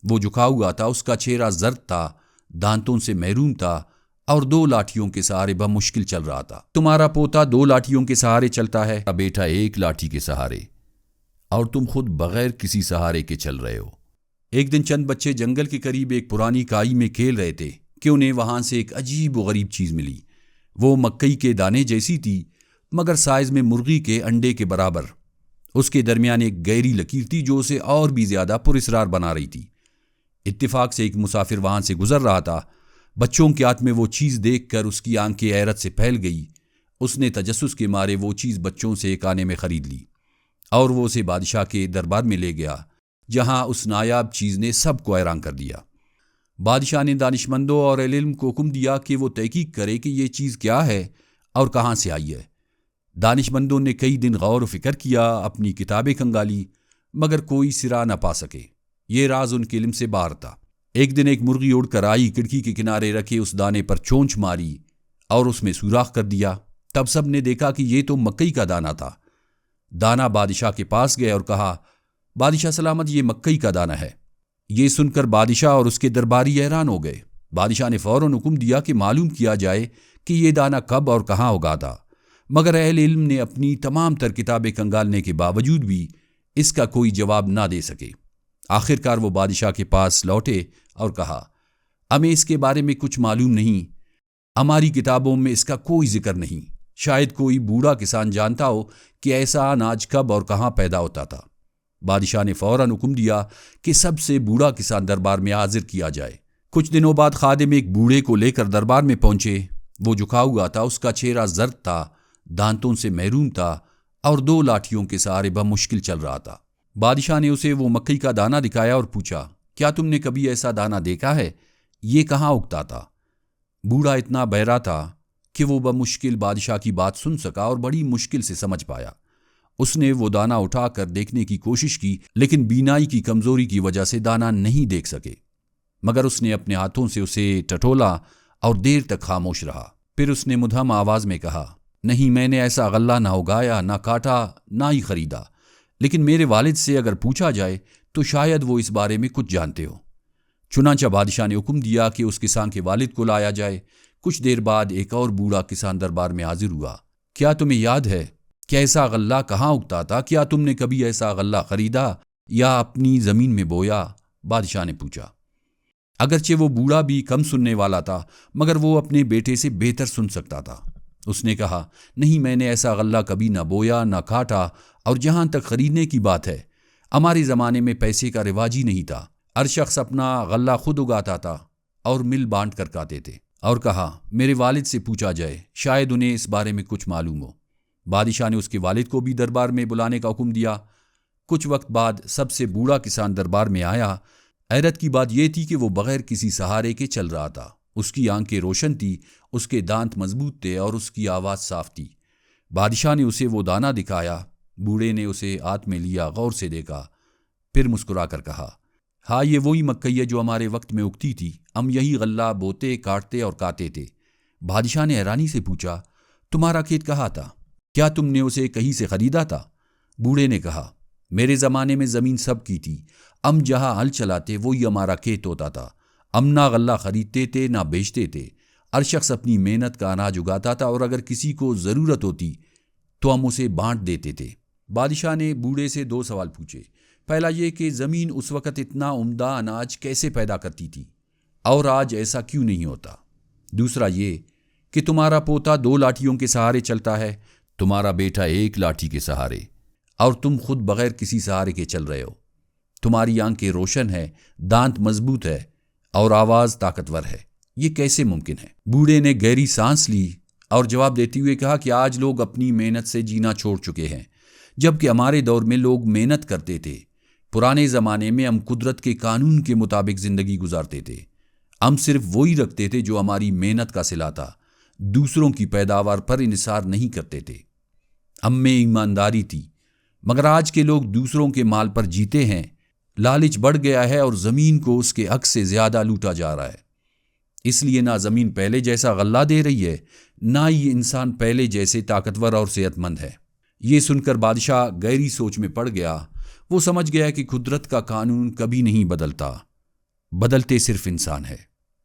وہ جھکا ہوا تھا، اس کا چہرہ زرد تھا، دانتوں سے محروم تھا اور 2 لاٹھیوں کے سہارے بمشکل چل رہا تھا۔ تمہارا پوتا 2 لاٹھیوں کے سہارے چلتا ہے، بیٹا 1 لاٹھی کے سہارے، اور تم خود بغیر کسی سہارے کے چل رہے ہو۔ ایک دن چند بچے جنگل کے قریب ایک پرانی کائی میں کھیل رہے تھے کہ انہیں وہاں سے ایک عجیب و غریب چیز ملی۔ وہ مکئی کے دانے جیسی تھی، مگر سائز میں مرغی کے انڈے کے برابر۔ اس کے درمیان ایک گہری لکیر تھی جو اسے اور بھی زیادہ پراسرار بنا رہی تھی۔ اتفاق سے ایک مسافر وہاں سے گزر رہا تھا۔ بچوں کے ہاتھ میں وہ چیز دیکھ کر اس کی آنکھیں حیرت سے پھیل گئی۔ اس نے تجسس کے مارے وہ چیز بچوں سے ایک آنے میں خرید لی اور وہ اسے بادشاہ کے دربار میں لے گیا، جہاں اس نایاب چیز نے سب کو حیران کر دیا۔ بادشاہ نے دانشمندوں اور اہل علم کو حکم دیا کہ وہ تحقیق کرے کہ یہ چیز کیا ہے اور کہاں سے آئی ہے۔ دانشمندوں نے کئی دن غور و فکر کیا، اپنی کتابیں کھنگالی، مگر کوئی سرا نہ پا سکے۔ یہ راز ان کے علم سے باہر تھا۔ ایک دن ایک مرغی اڑ کر آئی، کھڑکی کے کنارے رکھے اس دانے پر چونچ ماری اور اس میں سوراخ کر دیا۔ تب سب نے دیکھا کہ یہ تو مکئی کا دانہ تھا۔ دانا بادشاہ کے پاس گئے اور کہا، بادشاہ سلامت، یہ مکئی کا دانہ ہے۔ یہ سن کر بادشاہ اور اس کے درباری حیران ہو گئے۔ بادشاہ نے فوراً حکم دیا کہ معلوم کیا جائے کہ یہ دانہ کب اور کہاں اگا تھا، مگر اہل علم نے اپنی تمام تر کتابیں کنگالنے کے باوجود بھی اس کا کوئی جواب نہ دے سکے۔ آخر کار وہ بادشاہ کے پاس لوٹے اور کہا، ہمیں اس کے بارے میں کچھ معلوم نہیں، ہماری کتابوں میں اس کا کوئی ذکر نہیں۔ شاید کوئی بوڑھا کسان جانتا ہو کہ ایسا اناج کب اور کہاں پیدا ہوتا تھا۔ بادشاہ نے فوراً حکم دیا کہ سب سے بوڑھا کسان دربار میں حاضر کیا جائے۔ کچھ دنوں بعد خادم ایک بوڑھے کو لے کر دربار میں پہنچے۔ وہ جھکا ہوا تھا، اس کا چہرہ زرد تھا، دانتوں سے محروم تھا اور 2 لاٹھیوں کے سہارے بمشکل چل رہا تھا۔ بادشاہ نے اسے وہ مکئی کا دانہ دکھایا اور پوچھا، کیا تم نے کبھی ایسا دانہ دیکھا ہے؟ یہ کہاں اگتا تھا؟ بوڑھا اتنا بہرا تھا کہ وہ بمشکل بادشاہ کی بات سن سکا اور بڑی مشکل سے سمجھ پایا۔ اس نے وہ دانہ اٹھا کر دیکھنے کی کوشش کی، لیکن بینائی کی کمزوری کی وجہ سے دانہ نہیں دیکھ سکے۔ مگر اس نے اپنے ہاتھوں سے اسے ٹٹولا اور دیر تک خاموش رہا۔ پھر اس نے مدھم آواز میں کہا، نہیں، میں نے ایسا غلہ نہ اگایا، نہ کاٹا، نہ ہی خریدا، لیکن میرے والد سے اگر پوچھا جائے تو شاید وہ اس بارے میں کچھ جانتے ہو۔ چنانچہ بادشاہ نے حکم دیا کہ اس کسان کے والد کو لایا جائے۔ کچھ دیر بعد ایک اور بوڑھا کسان دربار میں حاضر ہوا۔ کیا تمہیں یاد ہے کہ ایسا غلہ کہاں اگتا تھا؟ کیا تم نے کبھی ایسا غلہ خریدا یا اپنی زمین میں بویا؟ بادشاہ نے پوچھا۔ اگرچہ وہ بوڑھا بھی کم سننے والا تھا، مگر وہ اپنے بیٹے سے بہتر سن سکتا تھا۔ اس نے کہا، نہیں، میں نے ایسا غلہ کبھی نہ بویا نہ کاٹا، اور جہاں تک خریدنے کی بات ہے، ہمارے زمانے میں پیسے کا رواج ہی نہیں تھا۔ ہر شخص اپنا غلہ خود اگاتا تھا اور مل بانٹ کر کھاتے تھے۔ اور کہا، میرے والد سے پوچھا جائے، شاید انہیں اس بارے میں کچھ معلوم ہو۔ بادشاہ نے اس کے والد کو بھی دربار میں بلانے کا حکم دیا۔ کچھ وقت بعد سب سے بوڑھا کسان دربار میں آیا۔ حیرت کی بات یہ تھی کہ وہ بغیر کسی سہارے کے چل رہا تھا۔ اس کی آنکھیں روشن تھی، اس کے دانت مضبوط تھے اور اس کی آواز صاف تھی۔ بادشاہ نے اسے وہ دانہ دکھایا۔ بوڑھے نے اسے ہاتھ میں لیا، غور سے دیکھا، پھر مسکرا کر کہا، ہاں، یہ وہی مکئی ہے جو ہمارے وقت میں اگتی تھی۔ ہم یہی غلہ بوتے، کاٹتے اور کھاتے تھے۔ بادشاہ نے حیرانی سے پوچھا، تمہارا کھیت کہاں تھا؟ کیا تم نے اسے کہیں سے خریدا تھا؟ بوڑھے نے کہا، میرے زمانے میں زمین سب کی تھی، ہم جہاں ہل چلاتے وہی ہمارا کھیت ہوتا تھا۔ ہم نہ غلہ خریدتے تھے نہ بیچتے تھے۔ ہر شخص اپنی محنت کا اناج اگاتا تھا، اور اگر کسی کو ضرورت ہوتی تو ہم اسے بانٹ دیتے تھے۔ بادشاہ نے بوڑھے سے 2 سوال پوچھے۔ پہلا یہ کہ زمین اس وقت اتنا عمدہ اناج کیسے پیدا کرتی تھی، اور آج ایسا کیوں نہیں ہوتا؟ دوسرا یہ کہ تمہارا پوتا 2 لاٹھیوں کے سہارے چلتا ہے، تمہارا بیٹا 1 لاٹھی کے سہارے، اور تم خود بغیر کسی سہارے کے چل رہے ہو۔ تمہاری آنکھیں روشن ہے، دانت مضبوط ہے اور آواز طاقتور ہے۔ یہ کیسے ممکن ہے؟ بوڑھے نے گہری سانس لی اور جواب دیتے ہوئے کہا کہ آج لوگ اپنی محنت سے جینا چھوڑ چکے ہیں، جبکہ ہمارے دور میں لوگ محنت کرتے تھے۔ پرانے زمانے میں ہم قدرت کے قانون کے مطابق زندگی گزارتے تھے۔ ہم صرف وہی رکھتے تھے جو ہماری محنت کا صلہ تھا، دوسروں کی پیداوار پر انحصار نہیں کرتے تھے۔ ہم میں ایمانداری تھی، مگر آج کے لوگ دوسروں کے مال پر جیتے ہیں۔ لالچ بڑھ گیا ہے اور زمین کو اس کے حق سے زیادہ لوٹا جا رہا ہے۔ اس لیے نہ زمین پہلے جیسا غلہ دے رہی ہے، نہ ہی انسان پہلے جیسے طاقتور اور صحت مند ہے۔ یہ سن کر بادشاہ گہری سوچ میں پڑ گیا۔ وہ سمجھ گیا کہ قدرت کا قانون کبھی نہیں بدلتا، بدلتے صرف انسان ہے۔